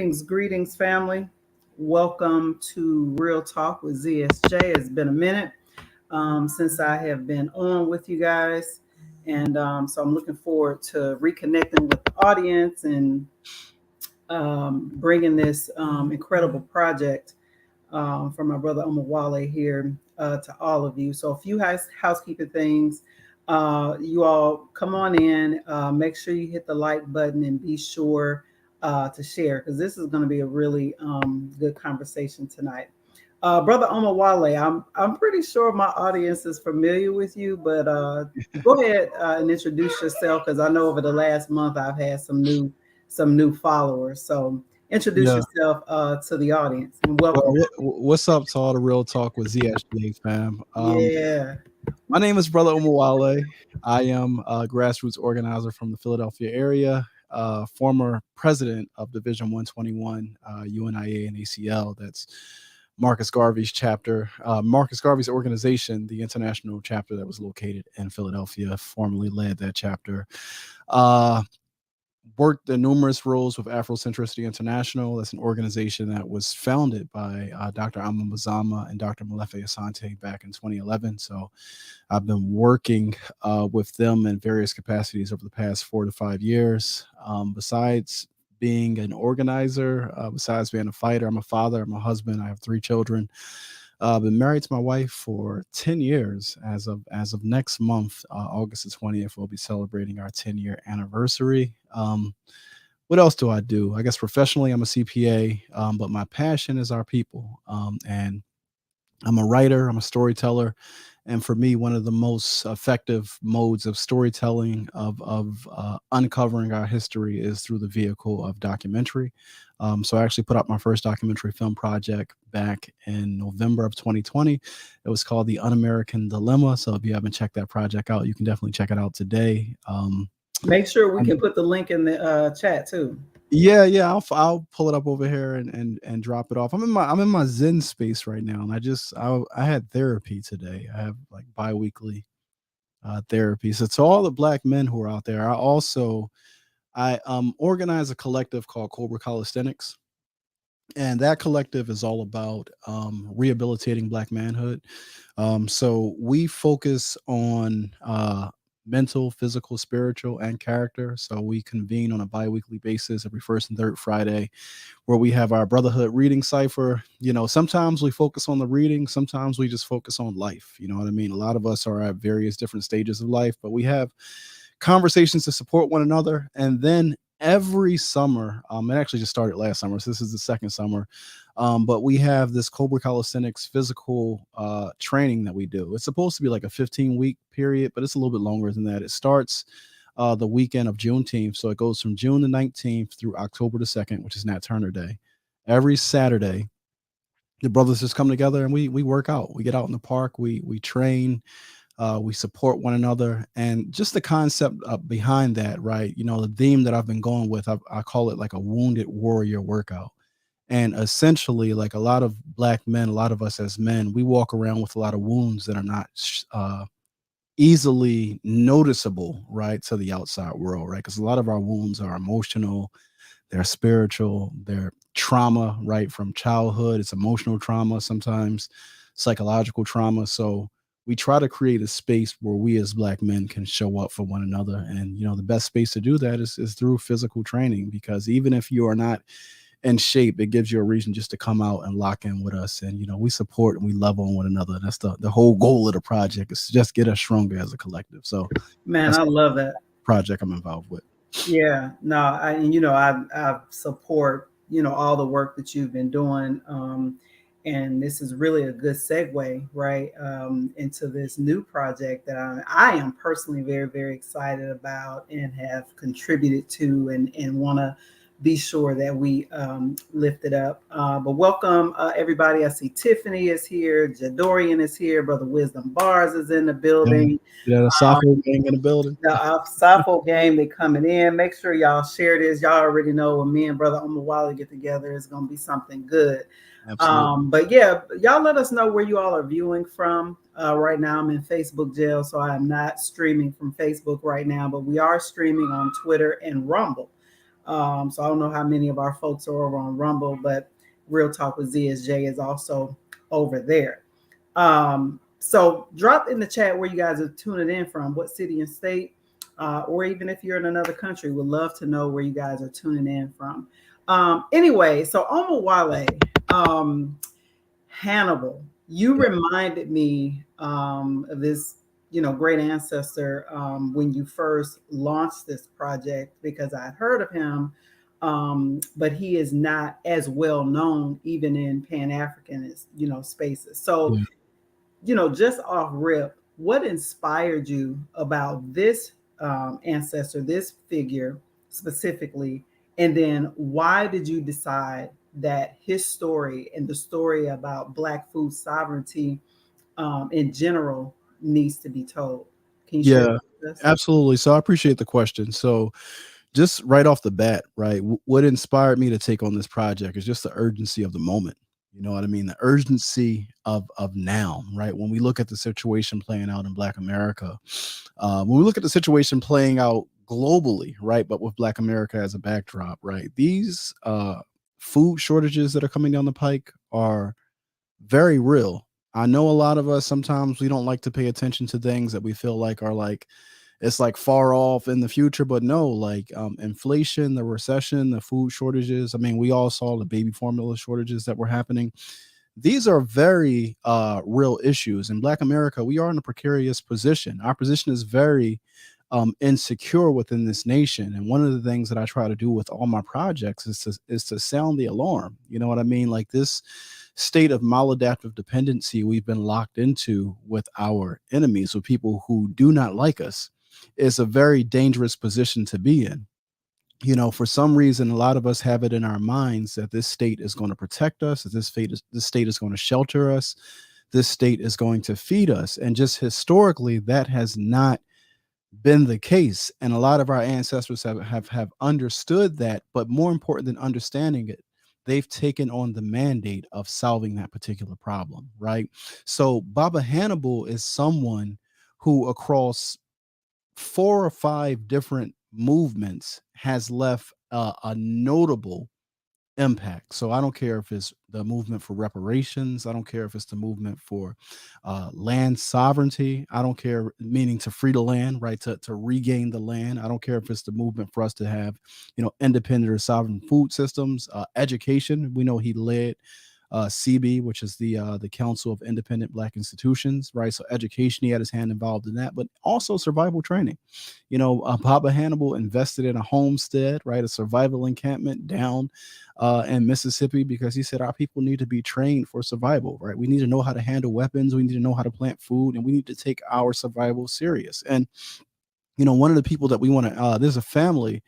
Greetings, family. Welcome to Real Talk with ZSJ. It's been a minute since I have been on with you guys, and so I'm looking forward to reconnecting with the audience and bringing this incredible project from my brother Omowale here to all of you. So a few housekeeping things. You all come on in, make sure you hit the like button and be sure to share because this is going to be a really good conversation tonight. Brother Omowale, I'm pretty sure my audience is familiar with you, but go ahead and introduce yourself because I know over the last month I've had some new followers. So introduce Yeah. yourself to the audience and Well, welcome. what's up to all the Real Talk with ZSJ fam? Yeah. My name is Brother Omowale. I am a grassroots organizer from the Philadelphia area, former president of Division 121, UNIA and ACL. That's Marcus Garvey's chapter, Marcus Garvey's organization, the international chapter that was located in Philadelphia, formerly led that chapter. Worked in numerous roles with Afrocentricity International. That's an organization that was founded by Dr. Amamazama and Dr. Molefe Asante back in 2011. So I've been working with them in various capacities over the past 4 to 5 years. Besides being an organizer, besides being a fighter, I'm a father, I'm a husband, I have 3 children. I've been married to my wife for 10 years. As of next month, August the 20th, we'll be celebrating our 10-year anniversary. What else do I do? I guess professionally, I'm a CPA, but my passion is our people. And I'm a writer, I'm a storyteller. And for me, one of the most effective modes of storytelling, of uncovering our history, is through the vehicle of documentary. So I actually put out my first documentary film project back in November of 2020. It was called The Un-American Dilemma. So if you haven't checked that project out, you can definitely check it out today. Make sure we can put the link in the chat too. Yeah. I'll pull it up over here and drop it off. I'm in my Zen space right now, and I had therapy today. I have like biweekly therapy. So to all the Black men who are out there, I organize a collective called Cobra Calisthenics, and that collective is all about rehabilitating Black manhood. So we focus on mental, physical, spiritual, and character. So we convene on a bi-weekly basis every first and third Friday, where we have our brotherhood reading cipher. Sometimes we focus on the reading, sometimes we just focus on life. You know what I mean? A lot of us are at various different stages of life, but we have conversations to support one another. And then every summer, it actually just started last summer, so this is the second summer, but we have this Cobra Calisthenics physical training that we do. It's supposed to be like a 15-week period, but it's a little bit longer than that. It starts the weekend of Juneteenth, so it goes from June the 19th through October the 2nd, which is Nat Turner Day. Every Saturday, the brothers just come together and we work out. We get out in the park, we train, we support one another. And just the concept behind that, right? The theme that I've been going with, I call it like a wounded warrior workout. And essentially, like a lot of Black men, a lot of us as men, we walk around with a lot of wounds that are not easily noticeable, right, to the outside world, right? Because a lot of our wounds are emotional, they're spiritual, they're trauma, right, from childhood. It's emotional trauma, sometimes psychological trauma. So we try to create a space where we as Black men can show up for one another. And, the best space to do that is through physical training, because even if you are not in shape, it gives you a reason just to come out and lock in with us. And, we support and we love on one another. That's the whole goal of the project, is to just get us stronger as a collective. So Man, that's I the love that. project I'm involved with. Yeah, no, I support all the work that you've been doing, and this is really a good segue, right, into this new project that I am personally very very excited about and have contributed to, and want to be sure that we lift it up. But welcome everybody. I see Tiffany is here, Jadorian is here, Brother Wisdom Bars is in the building. Yeah, the Sappho gang in the building. The Sappho game, they coming in. Make sure y'all share this. Y'all already know when me and Brother Omowale get together, it's gonna be something good. Absolutely. But yeah, y'all let us know where you all are viewing from. Right now, I'm in Facebook jail, so I am not streaming from Facebook right now, but we are streaming on Twitter and Rumble. So I don't know how many of our folks are over on Rumble, but Real Talk with ZSJ is also over there. So drop in the chat where you guys are tuning in from, what city and state, or even if you're in another country, would love to know where you guys are tuning in from. Anyway, so Omowale, Hannibal, you Yeah. reminded me of this, great ancestor when you first launched this project because I'd heard of him, but he is not as well known even in Pan Africanist, spaces. So Yeah. just off rip, what inspired you about this ancestor, this figure specifically? And then why did you decide that his story and the story about Black food sovereignty in general needs to be told? Can you share Yeah, that with us? absolutely. So I appreciate the question. So just right off the bat, right, what inspired me to take on this project is just the urgency of the moment. You know what I mean? The urgency of now, right? When we look at the situation playing out in Black America, when we look at the situation playing out globally, right, but with Black America as a backdrop, right? These food shortages that are coming down the pike are very real. I know a lot of us sometimes we don't like to pay attention to things that we feel like are like it's like far off in the future, but no, like inflation, the recession, the food shortages. I mean, we all saw the baby formula shortages that were happening. These are very real issues. In Black America, we are in a precarious position. Our position is very insecure within this nation. And one of the things that I try to do with all my projects is to sound the alarm. You know what I mean? Like this state of maladaptive dependency we've been locked into with our enemies, with people who do not like us, is a very dangerous position to be in. You know, for some reason, a lot of us have it in our minds that this state is going to protect us, that this state is going to shelter us, this state is going to feed us. And just historically, that has not been the case. And a lot of our ancestors have understood that, but more important than understanding it, they've taken on the mandate of solving that particular problem, right? So Baba Hannibal is someone who across 4 or 5 different movements has left a notable impact. So I don't care if it's the movement for reparations. I don't care if it's the movement for land sovereignty. I don't care, meaning to free the land, right? To regain the land. I don't care if it's the movement for us to have, independent or sovereign food systems, education. We know he led CB, which is the Council of Independent Black Institutions, right? So education, he had his hand involved in that, but also survival training. Baba Hannibal invested in a homestead, right, a survival encampment down in Mississippi because he said our people need to be trained for survival, right? We need to know how to handle weapons, we need to know how to plant food, and we need to take our survival serious. And one of the people that we want to there's a family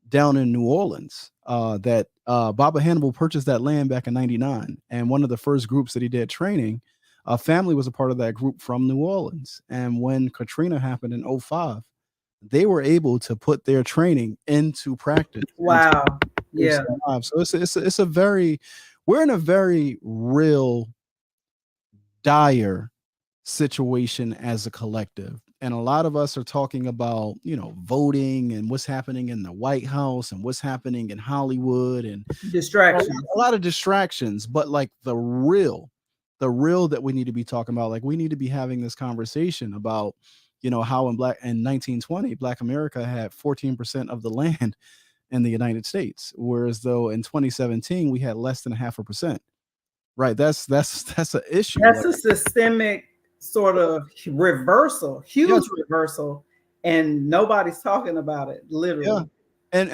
down in New Orleans that Baba Hannibal purchased that land back in 99. And one of the first groups that he did training, a family was a part of that group from New Orleans. And when Katrina happened in '05, they were able to put their training into practice and to Wow. save Yeah. some lives. So it's a very, we're in a very real dire situation as a collective. And a lot of us are talking about, voting and what's happening in the White House and what's happening in Hollywood and Distractions. a lot of distractions, but like the real that we need to be talking about, like we need to be having this conversation about, how in 1920, Black America had 14% of the land in the United States, whereas though in 2017 we had less than a half a percent. Right. That's an issue. That's Like, a systemic sort of reversal, yeah, huge reversal, and nobody's talking about it, yeah. literally. And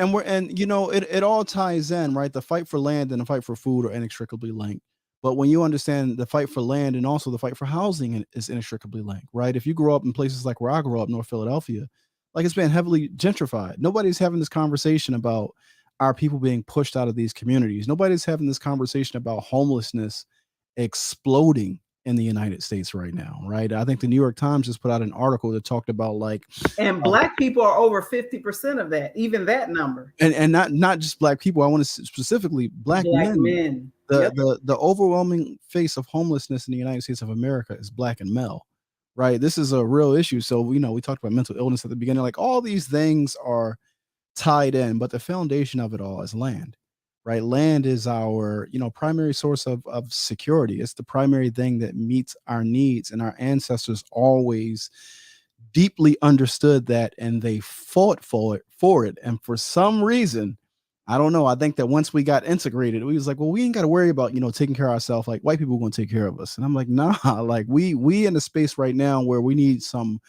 it all ties in, right? The fight for land and the fight for food are inextricably linked. But when you understand the fight for land and also the fight for housing is inextricably linked, right? If you grow up in places like where I grew up, North Philadelphia, like it's been heavily gentrified. Nobody's having this conversation about our people being pushed out of these communities. Nobody's having this conversation about homelessness exploding in the United States right now, right? I think the New York Times just put out an article that talked about like And Black people are over 50% of that, even that number. and not just Black people. I want to specifically Black Black men. men. The Yep. the overwhelming face of homelessness in the United States of America is Black and male, right? This is a real issue. So we talked about mental illness at the beginning. Like all these things are tied in, but the foundation of it all is land, right? Land is our, primary source of security. It's the primary thing that meets our needs, and our ancestors always deeply understood that, and they fought for it. And for some reason, I don't know, I think that once we got integrated, we was like, well, we ain't got to worry about, taking care of ourselves. Like, white people are going to take care of us. And I'm like, nah, like we in a space right now where we need some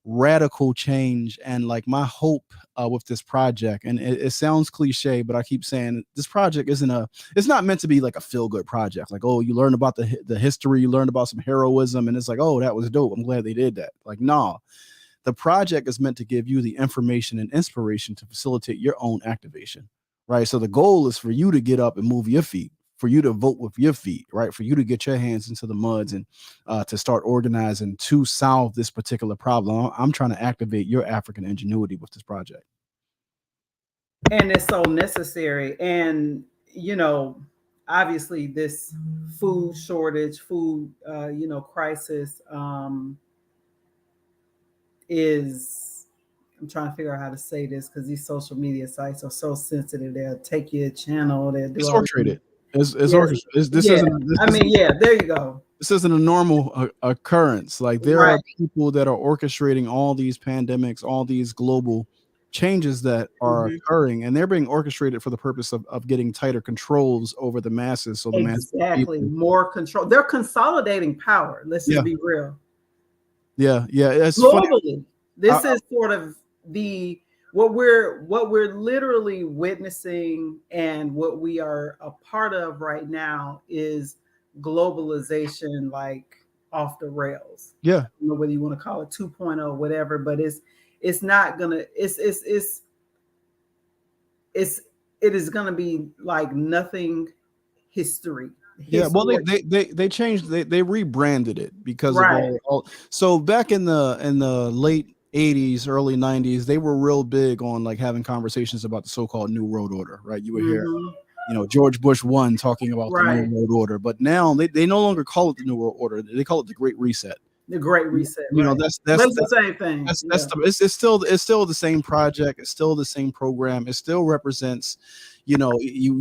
radical change. And like my hope with this project, and it sounds cliche, but I keep saying this project it's not meant to be like a feel good project. Like, oh, you learn about the history, you learn about some heroism, and it's like, oh, that was dope, I'm glad they did that. Like, nah, the project is meant to give you the information and inspiration to facilitate your own activation, right? So the goal is for you to get up and move your feet, for you to vote with your feet, right? For you to get your hands into the muds and to start organizing to solve this particular problem. I'm trying to activate your African ingenuity with this project. And it's so necessary. And, obviously this food shortage, food, crisis, is, I'm trying to figure out how to say this because these social media sites are so sensitive. They'll take your channel. They'll do It's all orchestrated. It's yes. orchestrated. This yeah. isn't. Yeah, there you go. This isn't a normal occurrence. Like, there Right. are people that are orchestrating all these pandemics, all these global changes that are occurring, and they're being orchestrated for the purpose of getting tighter controls over the masses. So the masses, Exactly, more control. They're consolidating power. Let's just be real. Yeah. It's Globally, funny. this is sort of what we're literally witnessing, and what we are a part of right now is globalization, like off the rails. Yeah. I don't know whether you want to call it 2.0, whatever, but it's not gonna it is gonna be like nothing history. Yeah, well, they changed, they rebranded it because Right. of all. So back in the late 80s, early 90s, they were real big on like having conversations about the so-called New World Order, right? You would hear, George Bush 1 talking about the New World Order, but now they no longer call it the New World Order. They call it the Great Reset. The Great Reset. That's the same thing. It's still the same project. It's still the same program. It still represents, you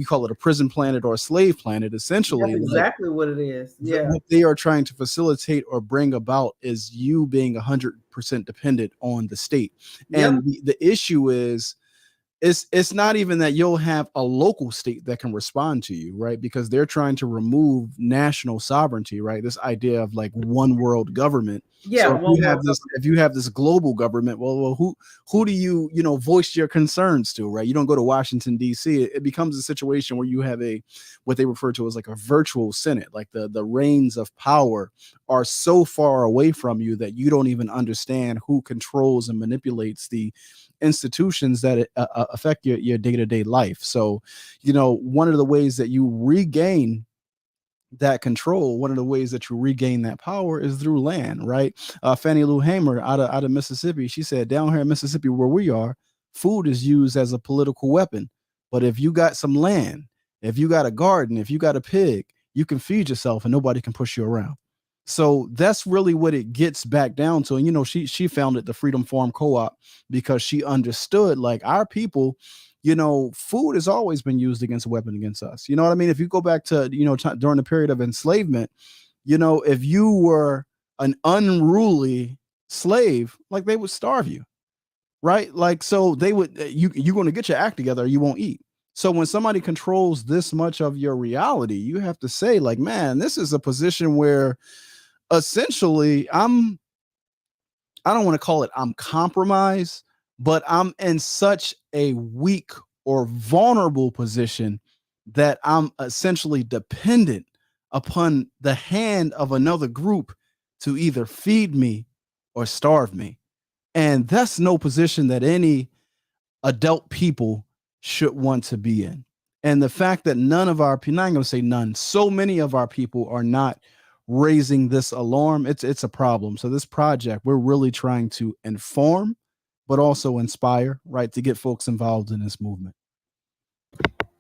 call it a prison planet or a slave planet, essentially. That's exactly what it is. Yeah. What they are trying to facilitate or bring about is you being 100% dependent on the state. And the issue is, it's not even that you'll have a local state that can respond to you, right? Because they're trying to remove national sovereignty, right? This idea of like one world government. Yeah. So if you have this global government, well, who do you voice your concerns to, right? You don't go to Washington D.C. It becomes a situation where you have what they refer to as like a virtual Senate. Like the reins of power are so far away from you that you don't even understand who controls and manipulates the institutions that affect your day-to-day life. So, one of the ways that you regain that control, one of the ways that you regain that power is through land, right? Fannie Lou Hamer out of Mississippi, she said, down here in Mississippi where we are, food is used as a political weapon. But if you got some land, if you got a garden, if you got a pig, you can feed yourself and nobody can push you around. So that's really what it gets back down to. And, she founded the Freedom Farm Co-op because she understood, like, our people, food has always been used against a weapon against us. You know what I mean? If you go back to, during the period of enslavement, if you were an unruly slave, like, they would starve you, right? Like, so they would, you're going to get your act together or you won't eat. So when somebody controls this much of your reality, you have to say, like, man, this is a position where essentially I don't want to call it I'm compromised, but I'm in such a weak or vulnerable position that I'm essentially dependent upon the hand of another group to either feed me or starve me. And that's no position that any adult people should want to be in. And the fact that none of our people, I'm going to say none, so many of our people are not raising this alarm, it's a problem. So this project, we're really trying to inform, but also inspire, right, to get folks involved in this movement.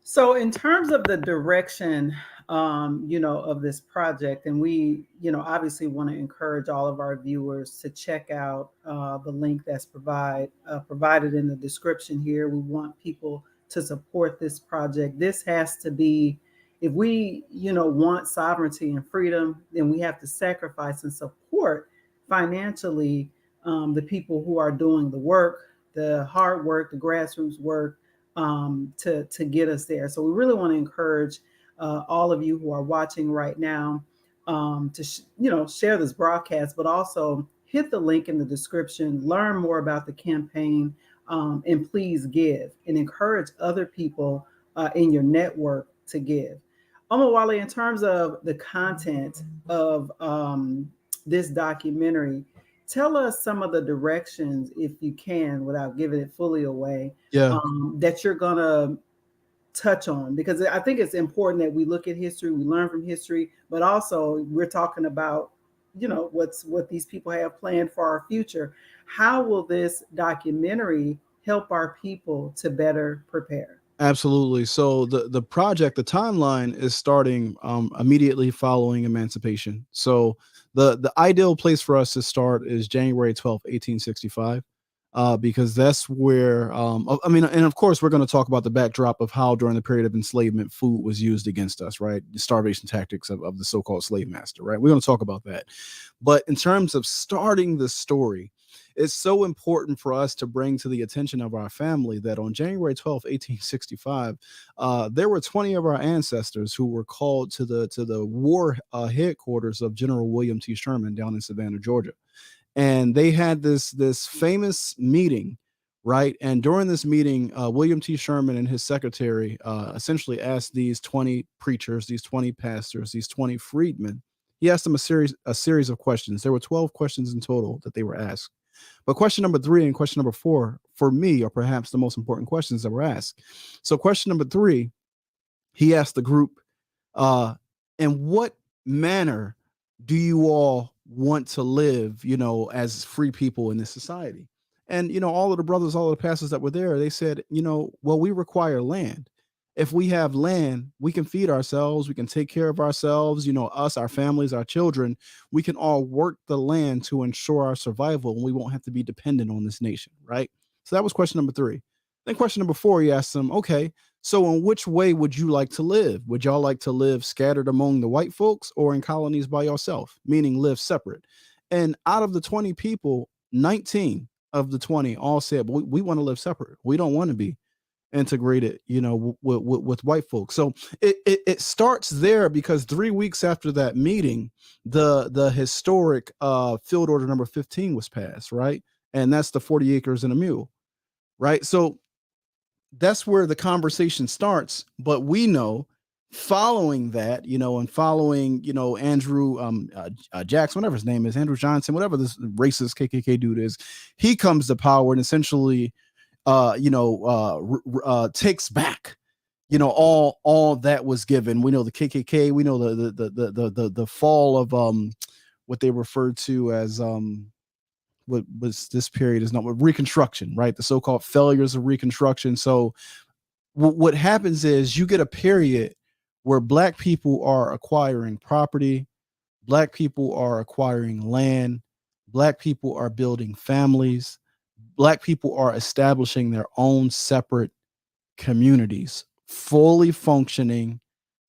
So in terms of the direction of this project. And we, obviously want to encourage all of our viewers to check out the link that's provided in the description here. We want people to support this project. This has to be, if we, want sovereignty and freedom, then we have to sacrifice and support financially the people who are doing the work, the hard work, the grassroots work, to get us there. So we really want to encourage all of you who are watching right now to share this broadcast, but also hit the link in the description, learn more about the campaign, and please give and encourage other people in your network to give. Omowale, in terms of the content of this documentary, tell us some of the directions, if you can, without giving it fully away, Yeah, that you're going to touch on, because I think it's important that we look at history, we learn from history, but also we're talking about, what these people have planned for our future. How will this documentary help our people to better prepare? absolutely. So the project, the timeline is starting immediately following emancipation. So the ideal place for us to start is January 12th, 1865. Because that's where, I mean, and of course, we're going to talk about the backdrop of how during the period of enslavement, food was used against us, right? The starvation tactics of the so-called slave master, right? We're going to talk about that. But in terms of starting the story, it's so important for us to bring to the attention of our family that on January 12th, 1865, there were 20 of our ancestors who were called to the war headquarters of General William T. Sherman down in Savannah, Georgia, and they had this famous meeting, right? And during this meeting, William T. Sherman and his secretary essentially asked these 20 preachers, these 20 pastors, these 20 freedmen. He asked them a series of questions. There were 12 questions in total that they were asked. But question number 3 and question number 4, for me, are perhaps the most important questions that were asked. So question number 3, he asked the group, uh, in what manner do you all want to live, as free people in this society? And, all of the brothers, all of the pastors that were there, they said, well, we require land. If we have land, we can feed ourselves, we can take care of ourselves, us, our families, our children, we can all work the land to ensure our survival, and we won't have to be dependent on this nation, right? So that was question number 3. Then question number 4, he asked them, okay, so in which way would you like to live? Would y'all like to live scattered among the white folks or in colonies by yourself, meaning live separate? And out of the 20 people, 19 of the 20 all said, we want to live separate. We don't want to be integrated, with white folks. So it starts there because 3 weeks after that meeting, the historic field order number 15 was passed, right? And that's the 40 acres and a mule, right? So that's where the conversation starts. But we know, following that, and following, Andrew Jackson, whatever his name is, Andrew Johnson, whatever this racist KKK dude is, he comes to power and essentially, takes back, all that was given. We know the KKK. We know the fall of what they referred to as what was this period is not what Reconstruction, right? The so-called failures of Reconstruction. So what happens is you get a period where Black people are acquiring property, Black people are acquiring land, Black people are building families, Black people are establishing their own separate communities, fully functioning,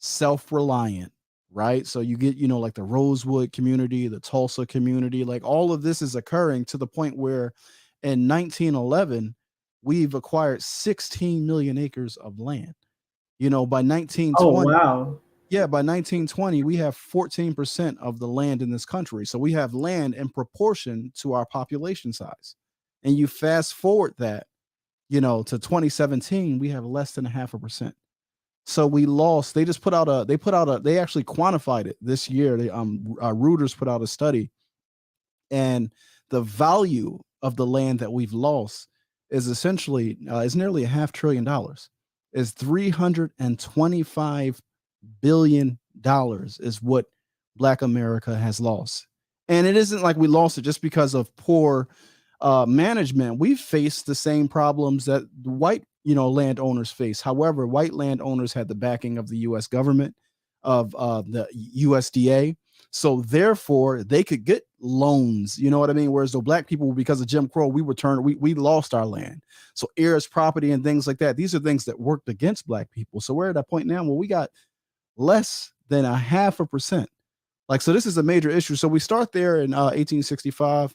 self-reliant, right? So you get, like the Rosewood community, the Tulsa community, like all of this is occurring to the point where in 1911, we've acquired 16 million acres of land. By Oh, 1920, wow. yeah, by 1920, we have 14% of the land in this country. So we have land in proportion to our population size. And you fast forward that, to 2017, we have less than a half a percent. So we lost. They just they actually quantified it this year. Reuters put out a study, and the value of the land that we've lost is essentially is nearly $500 billion. Is $325 billion is what Black America has lost. And it isn't like we lost it just because of poor management. We've faced the same problems that white landowners face. However, white landowners had the backing of the U.S. government. of the USDA. So therefore, they could get loans. You know what I mean? Whereas the black people, because of Jim Crow, we lost our land. So heirs property and things like that. These are things that worked against black people. So we're at that point now where we got less than 0.5%. Like, so this is a major issue. So we start there in 1865,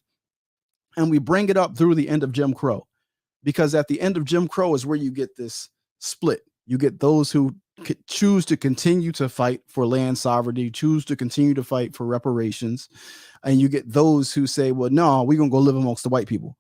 and we bring it up through the end of Jim Crow, because at the end of Jim Crow is where you get this split. You get those who choose to continue to fight for land sovereignty, choose to continue to fight for reparations, and you get those who say, well, no, we're going to go live amongst the white people,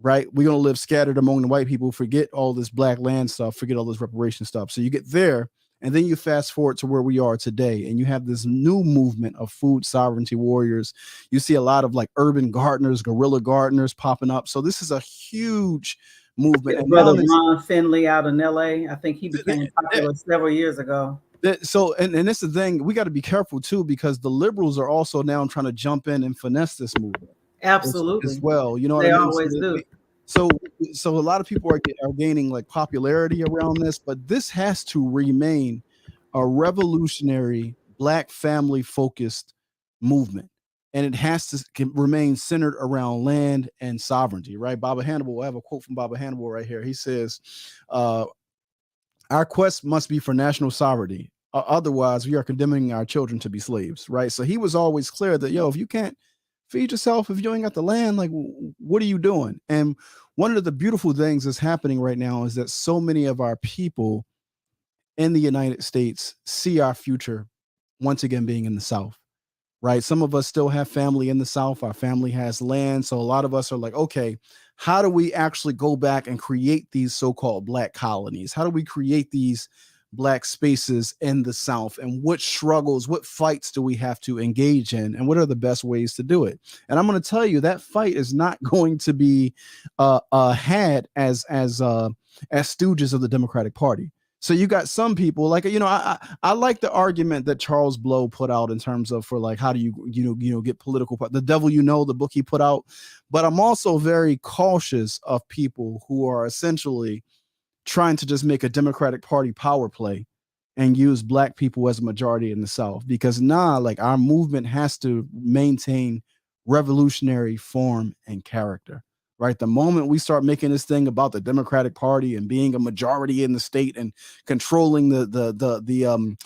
right? We're going to live scattered among the white people, forget all this black land stuff, forget all this reparation stuff. So you get there, and then you fast forward to where we are today, and you have this new movement of food sovereignty warriors. You see a lot of like urban gardeners, guerrilla gardeners popping up. So this is a huge movement. And Brother Ron Finley out in LA, I think he became popular several years ago. So, and that's the thing, we got to be careful too, because the liberals are also now trying to jump in and finesse this movement. Absolutely. As well. You know what they I mean? Always do. So a lot of people are gaining like popularity around this, but this has to remain a revolutionary black family focused movement. And it has to remain centered around land and sovereignty, right? Baba Hannibal, I have a quote from Baba Hannibal right here. He says, our quest must be for national sovereignty. Otherwise, we are condemning our children to be slaves, right? So he was always clear that, if you can't feed yourself, if you ain't got the land, like, what are you doing? And one of the beautiful things that's happening right now is that so many of our people in the United States see our future once again being in the South, right? Some of us still have family in the South. Our family has land. So a lot of us are like, okay, how do we actually go back and create these so-called black colonies? How do we create these black spaces in the South, and what struggles, what fights do we have to engage in, and what are the best ways to do it? And I'm going to tell you that fight is not going to be had as stooges of the Democratic Party. So you got some people like, I like the argument that Charles Blow put out in terms of for like, how do you get political, the devil, the book he put out. But I'm also very cautious of people who are essentially trying to just make a Democratic Party power play and use black people as a majority in the South, because like our movement has to maintain revolutionary form and character, right? The moment we start making this thing about the Democratic Party and being a majority in the state and controlling the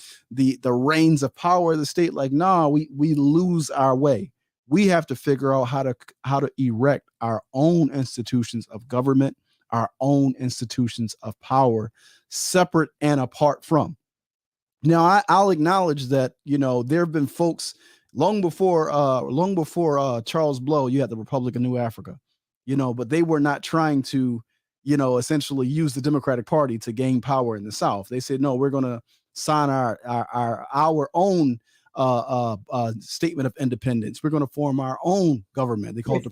reins of power of the state, like, we lose our way. We have to figure out how to erect our own institutions of government, our own institutions of power, separate and apart from. Now, I'll acknowledge that, there have been folks long before Charles Blow. You had the Republic of New Africa, but they were not trying to, essentially use the Democratic Party to gain power in the South. They said, no, we're going to sign our own statement of independence. We're going to form our own government. They call it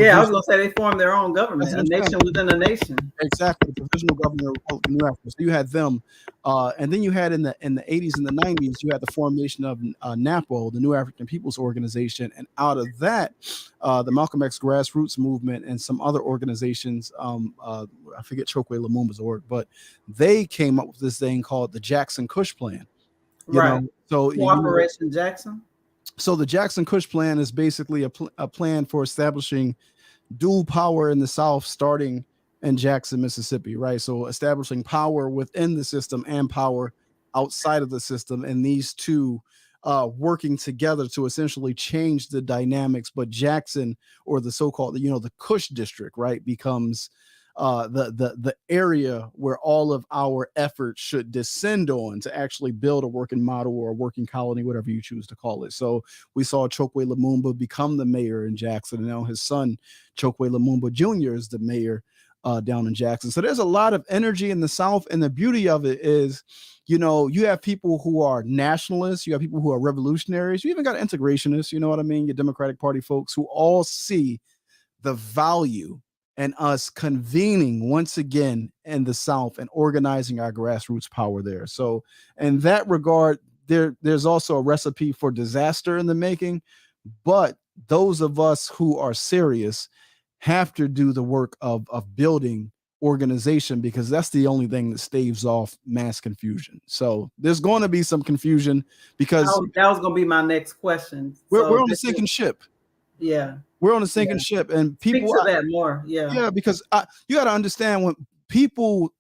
I was going to say they formed their own government, a nation within a nation. Exactly, the provisional government of New Africa. So you had them, and then you had in the 80s and the 90s, you had the formation of NAPO, the New African People's Organization, and out of that, the Malcolm X grassroots movement and some other organizations, I forget Chokwe Lumumba's org, but they came up with this thing called the Jackson-Kush Plan. Right. So Cooperation Jackson. So the Jackson-Kush Plan is basically a plan for establishing dual power in the South, starting in Jackson, Mississippi, right? So establishing power within the system and power outside of the system, and these two working together to essentially change the dynamics. But Jackson, or the so-called, the Kush district, right, becomes the area where all of our efforts should descend on to actually build a working model or a working colony, whatever you choose to call it. So we saw Chokwe Lumumba become the mayor in Jackson, and now his son Chokwe Lumumba Jr. is the mayor down in Jackson. So there's a lot of energy in the South, and the beauty of it is, you have people who are nationalists, you have people who are revolutionaries, you even got integrationists, you know what I mean, your Democratic Party folks, who all see the value and us convening once again in the South and organizing our grassroots power there. So in that regard, there's also a recipe for disaster in the making, but those of us who are serious have to do the work of building organization, because that's the only thing that staves off mass confusion. So there's going to be some confusion because That was going to be my next question. we're So on a this is, sinking ship. yeah, We're on a yeah. sinking ship, and Speak people, to that more. Yeah. yeah, because you got to understand, when people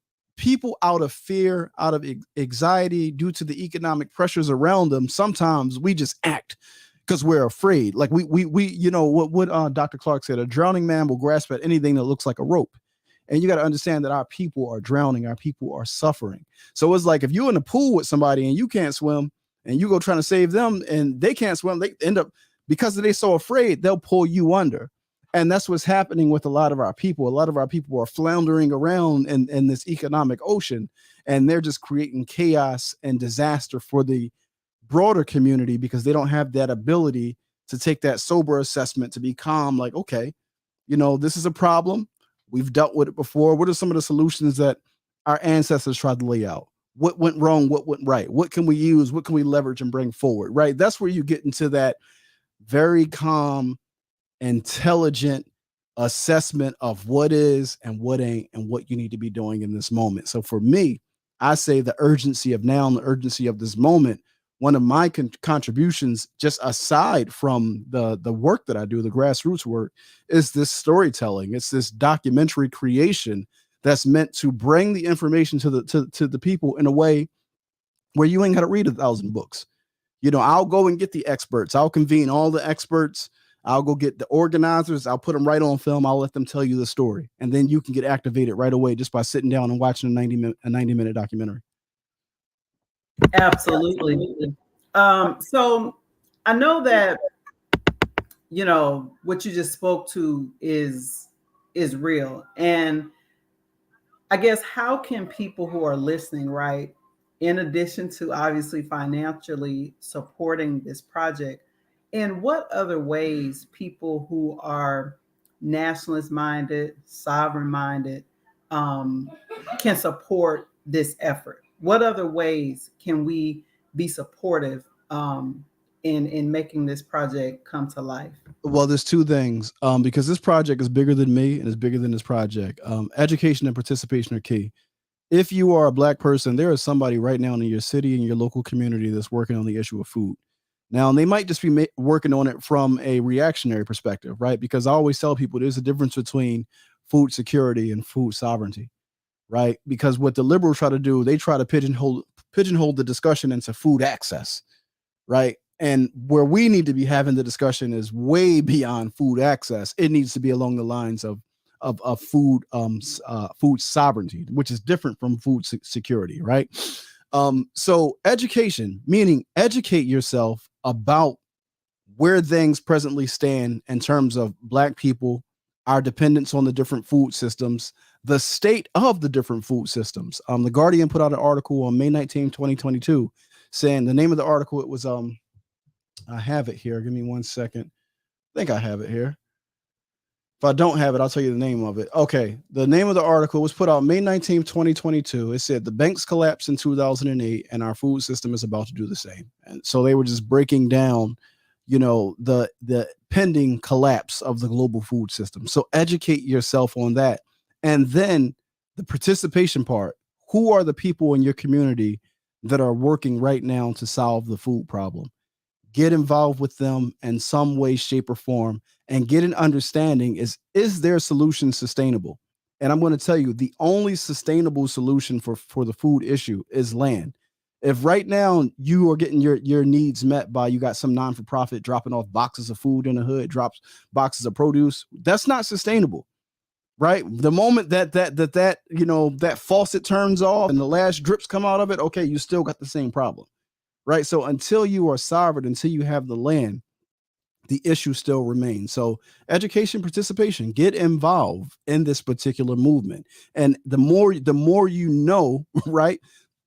out of fear, out of anxiety, due to the economic pressures around them, sometimes we just act because we're afraid. Like we you know what Dr. Clark said, a drowning man will grasp at anything that looks like a rope. And you got to understand that our people are drowning, our people are suffering. So it's like if you're in the pool with somebody and you can't swim, and you go trying to save them and they can't swim, they end up, because they're so afraid, they'll pull you under. And that's what's happening with a lot of our people. A lot of our people are floundering around in this economic ocean, and they're just creating chaos and disaster for the broader community, because they don't have that ability to take that sober assessment, to be calm, like, okay, this is a problem. We've dealt with it before. What are some of the solutions that our ancestors tried to lay out? What went wrong? What went right? What can we use? What can we leverage and bring forward? Right? That's where you get into that very calm, intelligent assessment of what is and what ain't, and what you need to be doing in this moment. So for me, I say the urgency of now and the urgency of this moment. One of my contributions, just aside from the work that I do, the grassroots work, is this storytelling. It's this documentary creation that's meant to bring the information to the people in a way where you ain't got to read 1,000 books. I'll go and get the experts. I'll convene all the experts. I'll go get the organizers. I'll put them right on film. I'll let them tell you the story. And then you can get activated right away just by sitting down and watching a 90-minute documentary. Absolutely. So I know that, what you just spoke to is real. And I guess, how can people who are listening, right, in addition to obviously financially supporting this project, in what other ways people who are nationalist minded, sovereign minded, um, can support this effort? What other ways can we be supportive in making this project come to life? Well, there's two things, because this project is bigger than me and is bigger than this project. Education and participation are key. If you are a Black person, there is somebody right now in your city, in your local community, that's working on the issue of food. Now, they might just be working on it from a reactionary perspective, right? Because I always tell people there's a difference between food security and food sovereignty, right? Because what the liberals try to do, they try to pigeonhole the discussion into food access, right? And where we need to be having the discussion is way beyond food access. It needs to be along the lines of food food sovereignty, which is different from food security, right? So education, meaning educate yourself about where things presently stand in terms of Black people, our dependence on the different food systems, the state of the different food systems. The Guardian put out an article on May 19, 2022, saying, the name of the article, it was I have it here. Give me 1 second. I think I have it here. If I don't have it, I'll tell you the name of it. Okay. The name of the article was put out May 19th, 2022. It said the banks collapsed in 2008 and our food system is about to do the same. And so they were just breaking down, the pending collapse of the global food system. So educate yourself on that. And then the participation part. Who are the people in your community that are working right now to solve the food problem? Get involved with them in some way, shape, or form, and get an understanding, is their solution sustainable? And I'm going to tell you, the only sustainable solution for the food issue is land. If right now you are getting your needs met by, you got some non-for-profit dropping off boxes of food in the hood, drops boxes of produce, that's not sustainable. Right? The moment that faucet turns off and the last drips come out of it, okay, you still got the same problem. Right? So until you are sovereign, until you have the land, the issue still remains. So education, participation, get involved in this particular movement. And the more you know, right?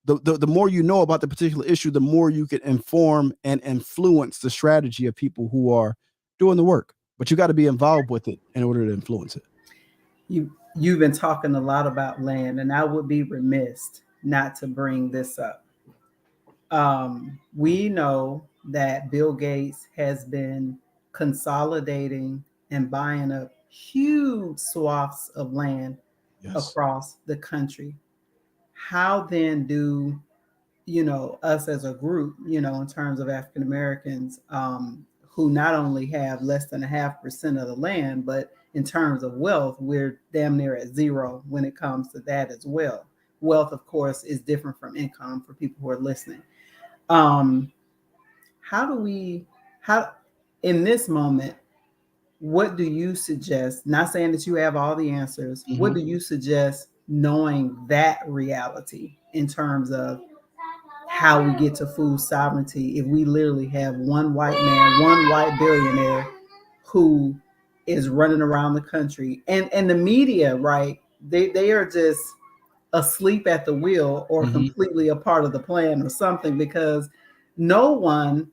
The more you know about the particular issue, the more you can inform and influence the strategy of people who are doing the work. But you got to be involved with it in order to influence it. You've been talking a lot about land, and I would be remiss not to bring this up. We know that Bill Gates has been consolidating and buying up huge swaths of land Yes. across the country. How then do us as a group, in terms of African Americans, who not only have less than 0.5% of the land, but in terms of wealth, we're damn near at zero when it comes to that as well. Wealth, of course, is different from income for people who are listening. Um, how do we, how, in this moment, what do you suggest? Not saying that you have all the answers. What Mhm. do you suggest knowing that reality in terms of how we get to food sovereignty if we literally have one white man, one white billionaire who is running around the country, and the media, right? They are just asleep at the wheel or Mhm. completely a part of the plan or something, because no one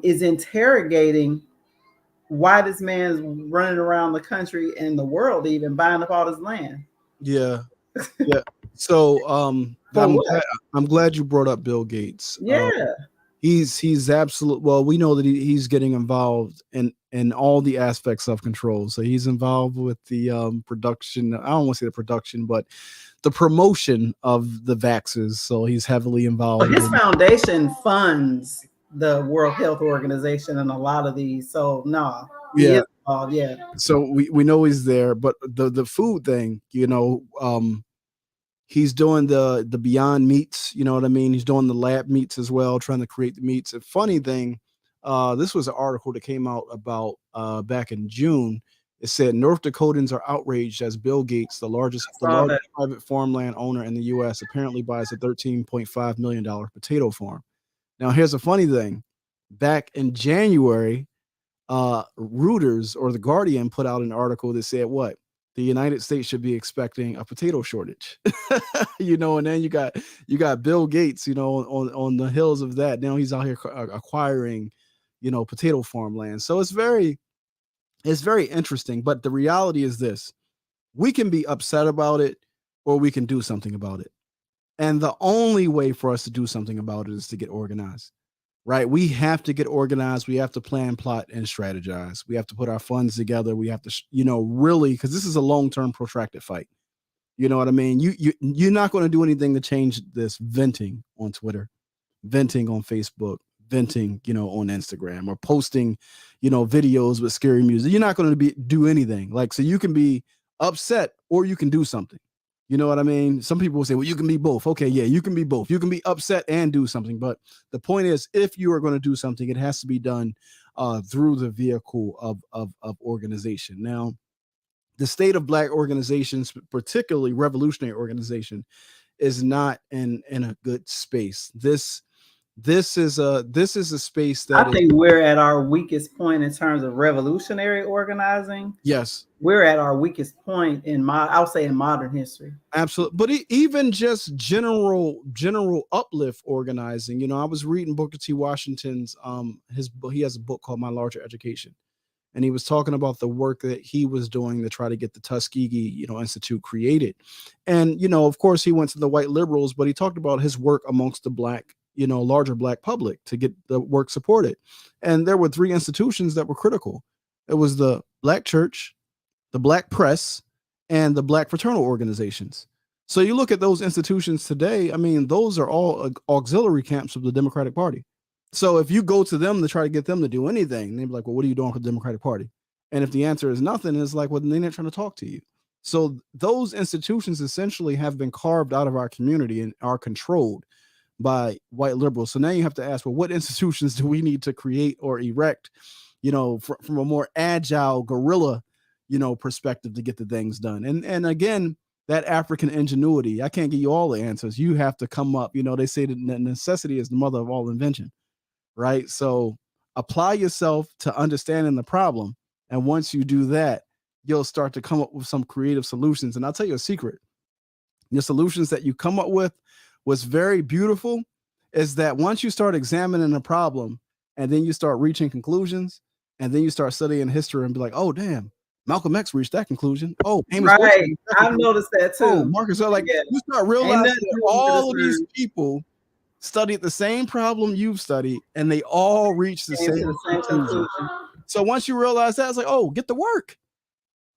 is interrogating why this man is running around the country and the world even buying up all this land. Yeah. Yeah. So, For what? I'm glad you brought up Bill Gates. Yeah. He's absolute. Well, we know that he's getting involved in all the aspects of control. So he's involved with the production. I don't want to say the production, but the promotion of the vaxes. So he's heavily But involved his in. foundation funds the World Health Organization and a lot of these. So no, he Yeah. is involved. Yeah. So we know he's there, but the food thing, he's doing the Beyond Meats, you know what I mean? He's doing the lab meats as well, trying to create the meats. A funny thing, this was an article that came out about back in June. It said North Dakotans are outraged as Bill Gates, I the saw that. largest private farmland owner in the U.S., apparently buys a $13.5 million potato farm. Now, here's a funny thing. Back in January, Reuters or the Guardian put out an article that said what the United States should be expecting a potato shortage. And then you got Bill Gates, on the hills of that. Now he's out here acquiring, potato farmland. So it's very interesting. But the reality is this: we can be upset about it, or we can do something about it. And the only way for us to do something about it is to get organized, right? We have to get organized. We have to plan, plot, and strategize. We have to put our funds together. We have to, really, because this is a long-term, protracted fight. You know what I mean? You're not going to do anything to change this venting on Twitter, venting on Facebook, venting, on Instagram, or posting, videos with scary music. You're not going to do anything. Like, so you can be upset or you can do something. You know what I mean? Some people will say, well, you can be both. Okay, yeah, you can be both. You can be upset and do something. But the point is, if you are going to do something, it has to be done through the vehicle of organization. Now, the state of Black organizations, particularly revolutionary organization, is not in a good space. This is a space I that is. think we're at our weakest point in terms of revolutionary organizing. Yes. We're at our weakest point I'll say in modern history. Absolutely, but even just general uplift organizing. I was reading Booker T. Washington's his book. He has a book called My Larger Education, and he was talking about the work that he was doing to try to get the Tuskegee, Institute created. And of course, he went to the white liberals, but he talked about his work amongst the Black, larger Black public to get the work supported. And there were three institutions that were critical. It was the Black church, the Black press, and the Black fraternal organizations. So you look at those institutions today, I mean, those are all auxiliary camps of the Democratic Party. So if you go to them to try to get them to do anything, they'd be like, well, what are you doing for the Democratic Party? And if the answer is nothing, it's like, well, then they're not trying to talk to you. So those institutions essentially have been carved out of our community and are controlled by white liberals. So now you have to ask, well, what institutions do we need to create or erect, from a more agile guerrilla, perspective to get the things done? And again, that African ingenuity, I can't give you all the answers. You have to come up. They say that necessity is the mother of all invention, right? So apply yourself to understanding the problem. And once you do that, you'll start to come up with some creative solutions. And I'll tell you a secret: the solutions that you come up with, what's very beautiful is that once you start examining the problem and then you start reaching conclusions and then you start studying history and be like, oh, damn, Malcolm X reached that conclusion. Oh, Amos Tversky Right. reached that I've conclusion. noticed that Oh, too. Marcus, like Yeah. you start Ain't realizing nothing that new under the all of these sun. people studied the same problem you've studied and they all reached the Came to same the same conclusion. conclusion. So once you realize that, it's like, oh, get to work.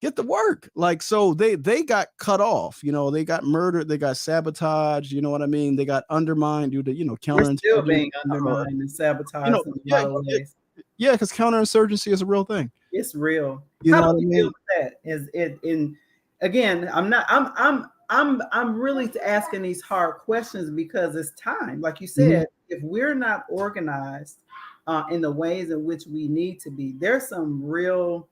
get to work. Like, so they got cut off, they got murdered, they got sabotaged, you know what I mean? They got undermined due to, We're still counterintelligence. being undermined and You know, sabotaged in a yeah, lot of ways. yeah, because counterinsurgency is a real thing. It's real. You How know do what I we deal mean? with that? Is it in again? I'm not. I'm really asking these hard questions because it's time. Like you Mhm. said, if we're not organized in the ways in which we need to be, there's some real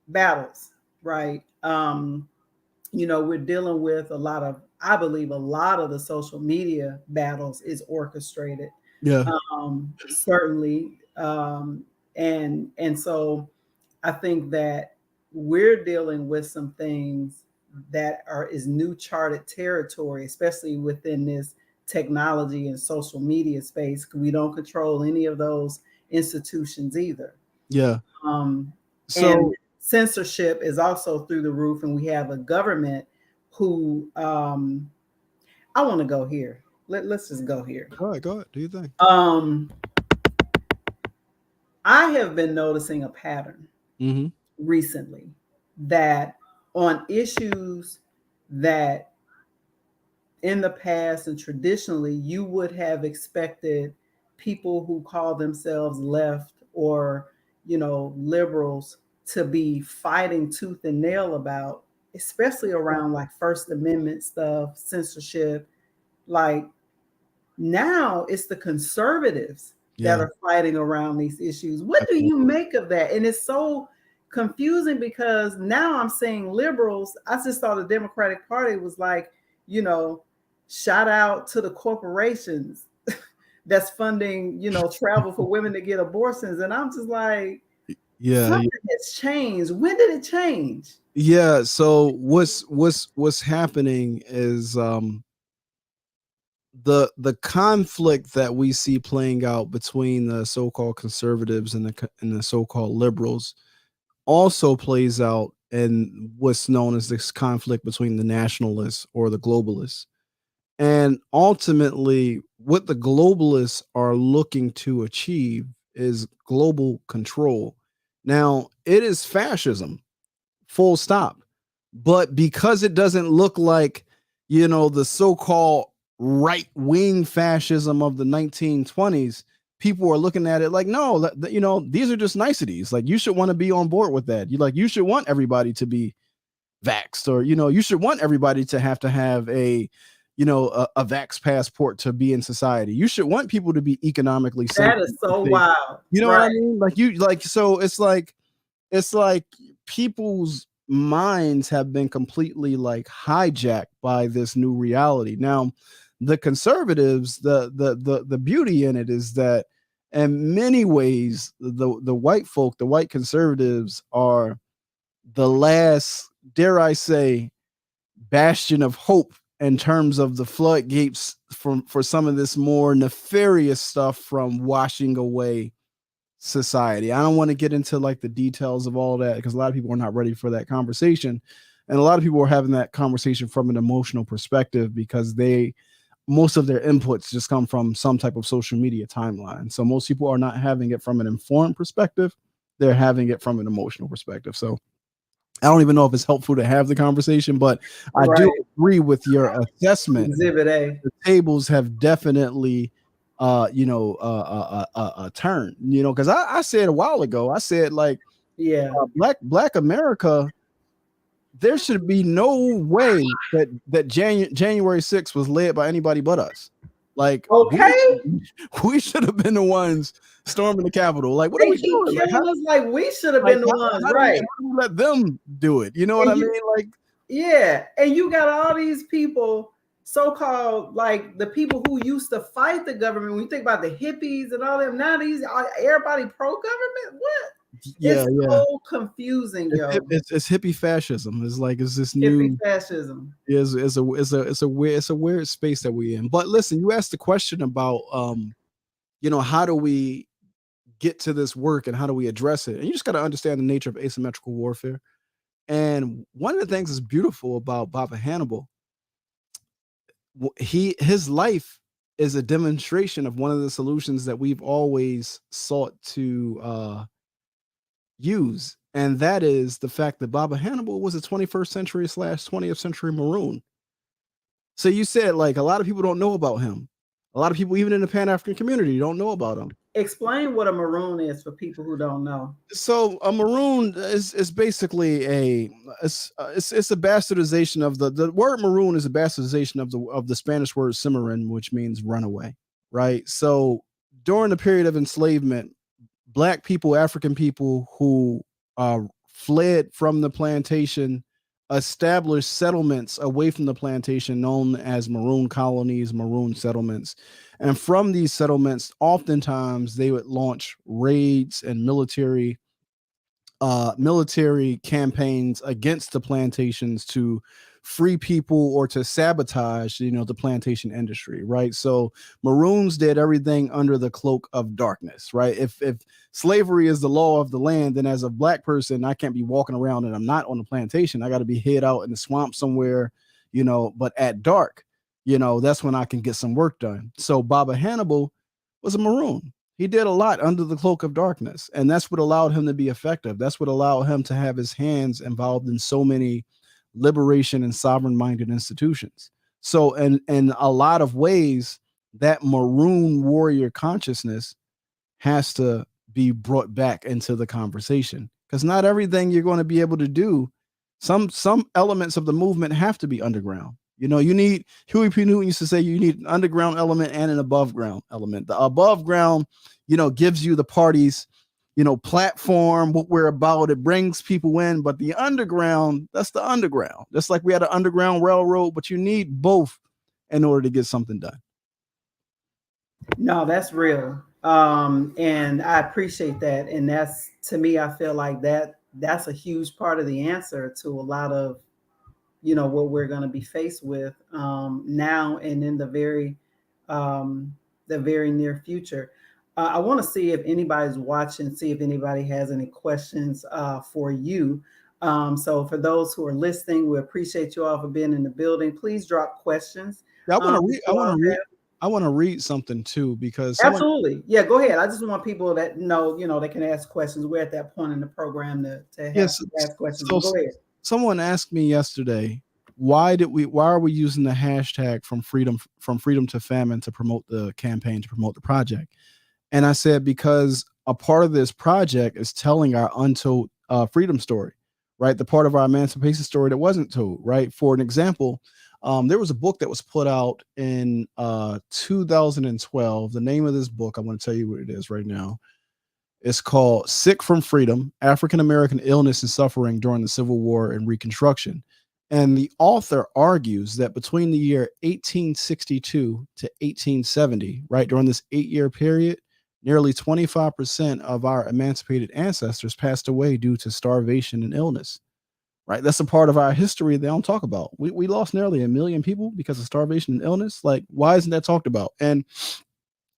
battles, right? We're dealing with a lot of. I believe a lot of the social media battles is orchestrated. Yeah, Certainly, and so I think that we're dealing with some things that is new charted territory, especially within this technology and social media space. We don't control any of those institutions either. yeah. Um, and So censorship is also through the roof, and we have a government who I want to go here. Let's just go here. go ahead. Do you think? Um, I have been noticing a pattern Mm-hmm. recently that on issues that in the past and traditionally you would have expected people who call themselves left or liberals to be fighting tooth and nail about, especially around like First Amendment stuff, censorship. Like now it's the conservatives that Yeah. are fighting around these issues. What do you make of that? And it's so confusing because now I'm seeing liberals. I just thought the Democratic Party was like, you know, shout out to the corporations that's funding, travel for women to get abortions. And I'm just like, Yeah. something has changed. When did it change? Yeah. So what's happening is the conflict that we see playing out between the so-called conservatives and the so-called liberals also plays out in what's known as this conflict between the nationalists or the globalists. And ultimately, what the globalists are looking to achieve is global control. Now, it is fascism, full stop. But because it doesn't look like, the so-called right-wing fascism of the 1920s, people are looking at it like, no, these are just niceties. Like, you should want to be on board with that. You should want everybody to be vaxxed, or you should want everybody to have a vax passport to be in society. You should want people to be economically safe. That is so wild. You know what I Right. mean? So it's like people's minds have been completely like hijacked by this new reality. Now, the conservatives, the beauty in it is that in many ways, the white folk, the white conservatives are the last, dare I say, bastion of hope in terms of the floodgates for some of this more nefarious stuff from washing away society. I don't want to get into like the details of all that because a lot of people are not ready for that conversation. And a lot of people are having that conversation from an emotional perspective because most of their inputs just come from some type of social media timeline. So most people are not having it from an informed perspective. They're having it from an emotional perspective. So I don't even know if it's helpful to have the conversation, but I do Right. agree with your assessment. Exhibit A. The tables have definitely turn, because I said a while ago, I said like Yeah. black America, there should be no way that January 6th was led by anybody but us. Like Okay. we should have been the ones storming the Capitol. Like, what are They we keep doing? Like, killing us like we should have been the ones, how right? do we let them do it? You know what And I mean? you, Like, yeah, and you got all these people, so-called like the people who used to fight the government. When you think about the hippies and all them, now these are everybody pro-government. What? yeah, It's yeah. so confusing, yo. It's hippie fascism. It's this Hippie new fascism. it's a weird space that we're in. But listen, you asked the question about how do we get to this work and how do we address it? And you just got to understand the nature of asymmetrical warfare. And one of the things that's beautiful about Baba Hannibal, his life is a demonstration of one of the solutions that we've always sought to use. And that is the fact that Baba Hannibal was a 21st century / 20th century Maroon. So you said like a lot of people don't know about him. A lot of people, even in the Pan-African community, don't know about him. Explain what a maroon is for people who don't know. So a maroon is basically it's a bastardization of the word maroon is a bastardization of the Spanish word cimarron, which means runaway, right? So during the period of enslavement, Black people, African people who fled from the plantation established settlements away from the plantation known as maroon colonies, maroon settlements. And from these settlements, oftentimes they would launch raids and military campaigns against the plantations to free people or to sabotage, the plantation industry, right? So Maroons did everything under the cloak of darkness, right? If slavery is the law of the land, then as a Black person, I can't be walking around and I'm not on the plantation. I got to be hid out in the swamp somewhere, but at dark, that's when I can get some work done. So Baba Hannibal was a Maroon. He did a lot under the cloak of darkness, and that's what allowed him to be effective. That's what allowed him to have his hands involved in so many liberation and sovereign-minded institutions. So in a lot of ways, that maroon warrior consciousness has to be brought back into the conversation, because not everything you're going to be able to do. Some elements of the movement have to be underground. You need, Huey P. Newton used to say, you need an underground element and an above ground element. The above ground, gives you the party's, platform, what we're about. It brings people in, but the underground, that's the underground. Just like we had an underground railroad, but you need both in order to get something done. No, that's real. And I appreciate that. And that's, to me, I feel like that's a huge part of the answer to a lot of, what we're going to be faced with now and in the very near future. I want to see if anybody's watching, see if anybody has any questions for you. So for those who are listening, we appreciate you all for being in the building. Please drop questions. I want to read something too, because absolutely. Yeah, go ahead. I just want people that know, they can ask questions. We're at that point in the program to ask questions. So, go ahead. Someone asked me yesterday, why are we using the hashtag from freedom to famine to promote the campaign, to promote the project? And I said, because a part of this project is telling our untold freedom story, right? The part of our emancipation story that wasn't told, right? For an example, there was a book that was put out in 2012. The name of this book, I want to tell you what it is right now. It's called Sick from Freedom, African American Illness and Suffering During the Civil War and Reconstruction. And the author argues that between the year 1862 to 1870, right, during this 8-year period, nearly 25% of our emancipated ancestors passed away due to starvation and illness, right? That's a part of our history they don't talk about. We lost nearly 1 million people because of starvation and illness. Like, why isn't that talked about? And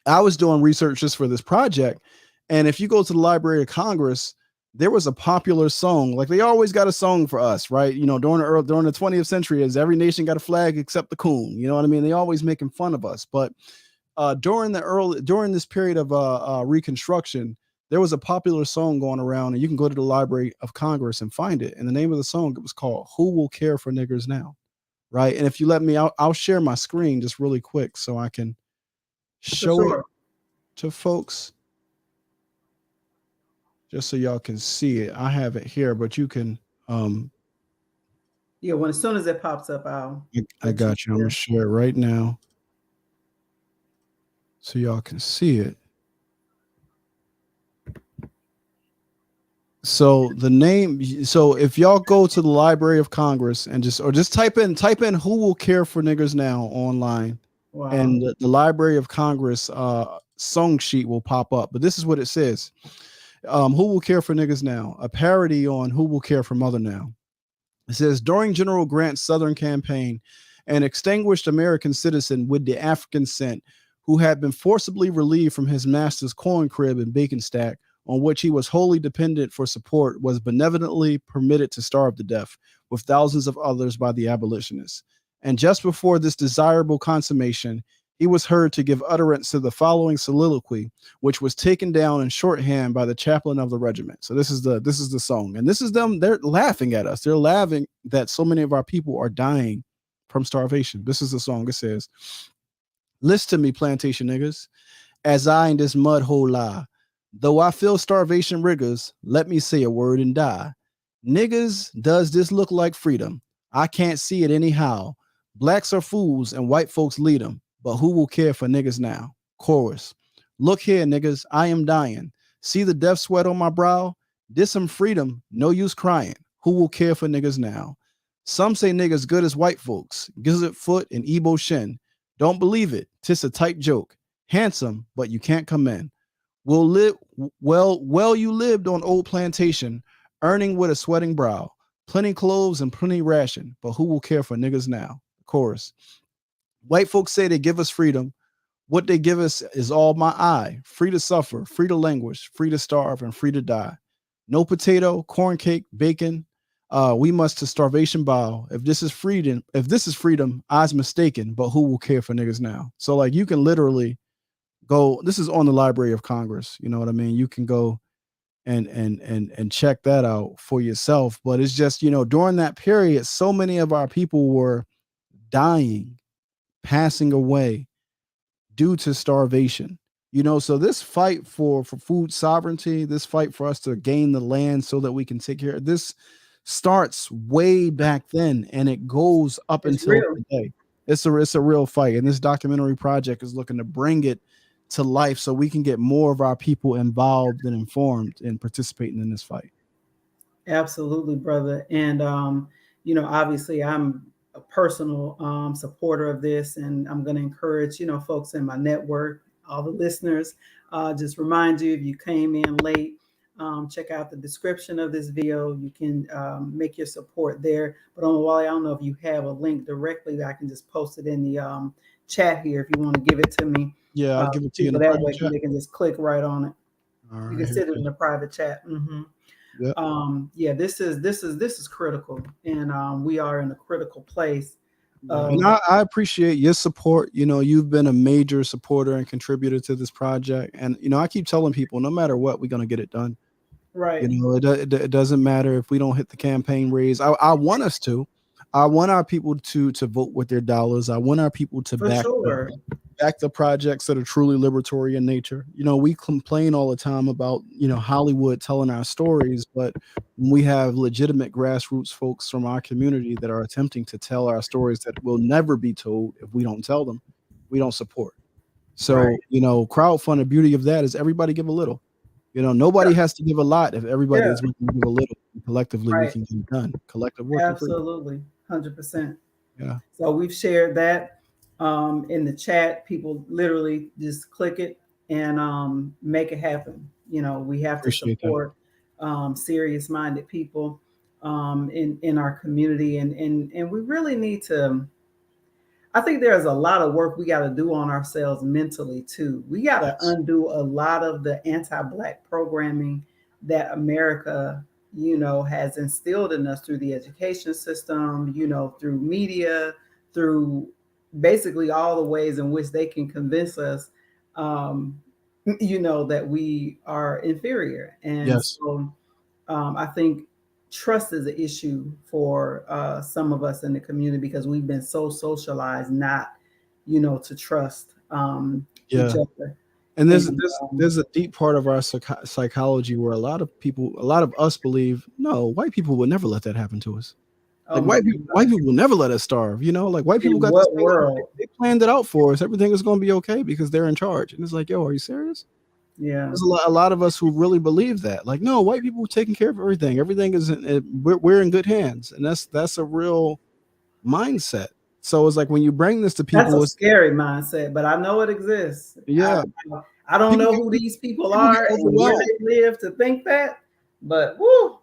I was doing research just for this project. And if you go to the Library of Congress, there was a popular song. Like, they always got a song for us, right? During the 20th century, as every nation got a flag except the coon. You know what I mean? They always making fun of us. But during this period of Reconstruction, there was a popular song going around, and you can go to the Library of Congress and find it. And the name of the song, it was called "Who Will Care for Niggers Now?" Right? And if you let me, I'll share my screen just really quick so I can show it to folks, just so y'all can see it. I have it here, but you can. Yeah, as soon as it pops up, I got you. I'm gonna share it right now, so y'all can see it. So the name, so if y'all go to the Library of Congress and just type in "Who Will Care for Niggers Now" online, wow, and the Library of Congress song sheet will pop up. But this is what it says: "Who will care for niggers now?" A parody on "Who will care for mother now." It says, during General Grant's Southern campaign, an extinguished American citizen with the African scent, who had been forcibly relieved from his master's corn crib and bacon stack, on which he was wholly dependent for support, was benevolently permitted to starve to death, with thousands of others by the abolitionists. And just before this desirable consummation, he was heard to give utterance to the following soliloquy, which was taken down in shorthand by the chaplain of the regiment. So this is the song, and this is them. They're laughing at us. They're laughing that so many of our people are dying from starvation. This is the song. It says, "Listen to me, plantation niggas, as I in this mud hole lie. Though I feel starvation rigors, let me say a word and die. Niggas, does this look like freedom? I can't see it anyhow. Blacks are fools and white folks lead them, but who will care for niggas now?" Chorus. "Look here, niggas, I am dying. See the death sweat on my brow? This some freedom, no use crying. Who will care for niggas now? Some say niggas good as white folks, Gizzard Foot and Ebo Shin. Don't believe it, 'tis a tight joke. Handsome, but you can't come in. Will live well you lived on old plantation, earning with a sweating brow, plenty clothes and plenty ration, but who will care for niggas now?" Chorus. "White folks say they give us freedom. What they give us is all my eye. Free to suffer, free to languish, free to starve, and free to die. No potato, corn cake, bacon. We must to starvation bow. If this is freedom, I's mistaken, but who will care for niggas now?" So like you can literally go, this is on the Library of Congress, you know what I mean? You can go and check that out for yourself. But it's just, during that period, so many of our people were dying, passing away due to starvation. So this fight for food sovereignty, this fight for us to gain the land so that we can take care of this starts way back then, and it goes up It's until real. today. It's a real fight, and this documentary project is looking to bring it to life so we can get more of our people involved and informed and participating in this fight. Absolutely, brother. And obviously I'm a personal supporter of this, and I'm going to encourage, folks in my network, all the listeners, just remind you, if you came in late, check out the description of this video. You can make your support there. But on Wally, I don't know if you have a link directly that I can just post it in the chat here if you want to give it to me. Yeah, I'll give it to you in People a that private way chat. they can just click right on it. All You right, can here send it it in is. the private chat. Yep. Yeah, this is critical, and we are in a critical place Yeah, and of I appreciate your support. You've been a major supporter and contributor to this project. And, I keep telling people, no matter what, we're going to get it done. right. It doesn't matter if we don't hit the campaign raise. I want us to. I want our people to vote with their dollars. I want our people to For sure. back the projects that are truly liberatory in nature. We complain all the time about, Hollywood telling our stories, but when we have legitimate grassroots folks from our community that are attempting to tell our stories that will never be told if we don't tell them, we don't support. Right. So, crowdfund, the beauty of that is everybody give a little. Nobody has to give a lot if everybody Yeah. is willing to give a little. Collectively, we Right. can get it done. Collective work and freedom. Absolutely. 100%. Yeah. So we've shared that in the chat. People literally just click it and make it happen. We have to Appreciate that. support serious-minded people in our community, and we really need to. I think there's a lot of work we got to do on ourselves mentally too. We got to Yes. undo a lot of the anti-black programming that America, has instilled in us through the education system, through media, through basically all the ways in which they can convince us, um, that we are inferior. And Yes. so I think trust is an issue for some of us in the community because we've been so socialized not, to trust each Yeah. other. And there's And there's there's a deep part of our psychology where a lot of us believe, no, white people would never let that happen to us. oh Like my white God, people will never let us starve. Like white people in got this what thing. world? They planned it out for us. Everything is going to be okay because they're in charge. And it's like, yo, are you serious? Yeah, There's a lot of us who really believe that. Like, no, white people are taking care of everything. Everything is we're in good hands, and that's a real mindset. So it's like when you bring this to that's a people, it's scary mindset, but I know it exists. yeah, I don't people know get who these people people get are and where overwhelmed. they live to think that, but woo,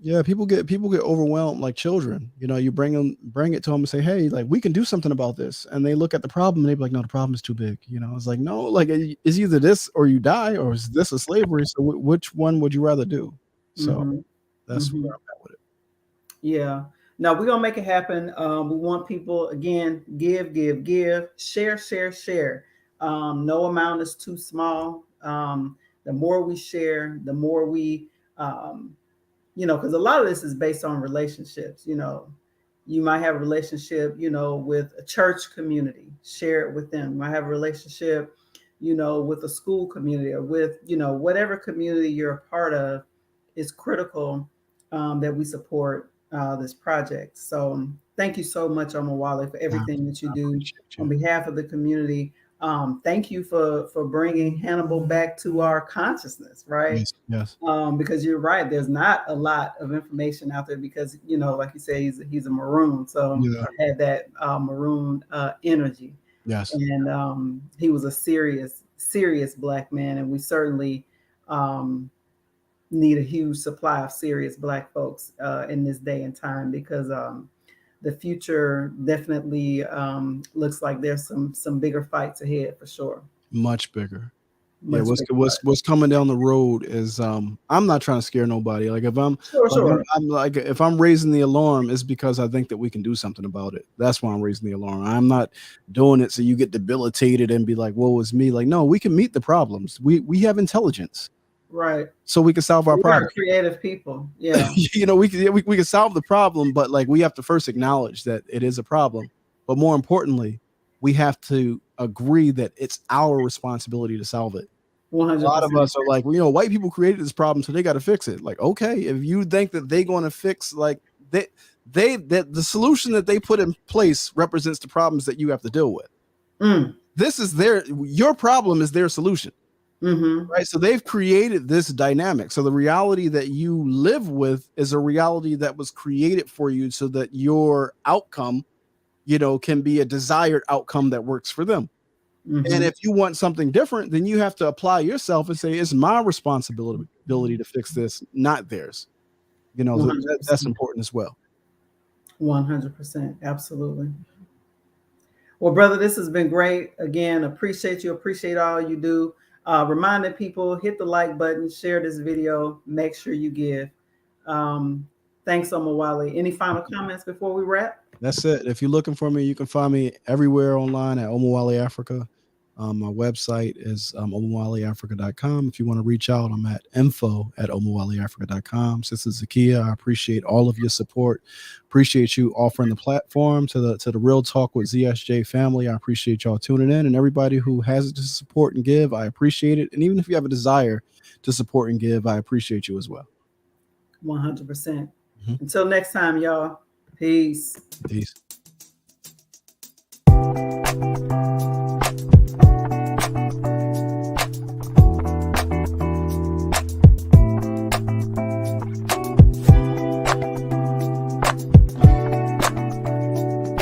Yeah, people get overwhelmed like children. You bring it to them and say, "Hey, like we can do something about this," and they look at the problem and they be like, "No, the problem is too big." It's like, no, like it's either this or you die, or is this a slavery? So which one would you rather do? So hmm that's where hmm I'm at with it. yeah. No, we're gonna make it happen. We want people again, give, share. No amount is too small. The more we share, the more we, um, because a lot of this is based on relationships. You might have a relationship, with a church community, share it with them. You might have a relationship, with a school community or with, whatever community you're a part of is critical, that we support this project. So thank you so much, Omowale, for I everything that you do appreciate on you. behalf of the community. Thank you for bringing Hannibal back to our consciousness, right? Yes, yes. Because you're right, there's not a lot of information out there because, like you say, he's a maroon. So Yeah. had that maroon energy. Yes. And he was a serious Black man. And we certainly need a huge supply of serious Black folks in this day and time because the future definitely looks like there's some bigger fights ahead for sure. Much bigger. Yeah, Much bigger what's coming down the road is I'm not trying to scare nobody. Like if I'm Sure, like sure. I'm like if I'm raising the alarm, it's because I think that we can do something about it. That's why I'm raising the alarm. I'm not doing it so you get debilitated and be like, "Whoa, it's me." Like, no, we can meet the problems. We have intelligence, Right. so we can solve our We are problem. creative people. Yeah. We can solve the problem, but like we have to first acknowledge that it is a problem. But more importantly, we have to agree that it's our responsibility to solve it. A lot of 100%. us are like, well, white people created this problem, so they got to fix it. Like, okay, if you think that they're going to fix, like, that the solution that they put in place represents the problems that you have to deal with. This is your problem is their solution, right? So they've created this dynamic. So the reality that you live with is a reality that was created for you, so that your outcome, can be a desired outcome that works for them. And if you want something different, then you have to apply yourself and say, it's my responsibility to fix this, not theirs. That's 100%. important as well. 100%. Absolutely. Well, brother, this has been great. Again, appreciate you. Appreciate all you do. Reminding people, hit the like button, share this video, make sure you give. Thanks, Omowale. Any final comments before we wrap? That's it. If you're looking for me, you can find me everywhere online at Omowale Africa. My website is omowaleafrica.com. If you want to reach out, I'm at info@omowaleafrica.com. Sister Zakia, I appreciate all of your support. Appreciate you offering the platform to the Real Talk with ZSJ family. I appreciate y'all tuning in, and everybody who has it to support and give, I appreciate it. And even if you have a desire to support and give, I appreciate you as well. 100%. Until next time, y'all. Peace. Peace.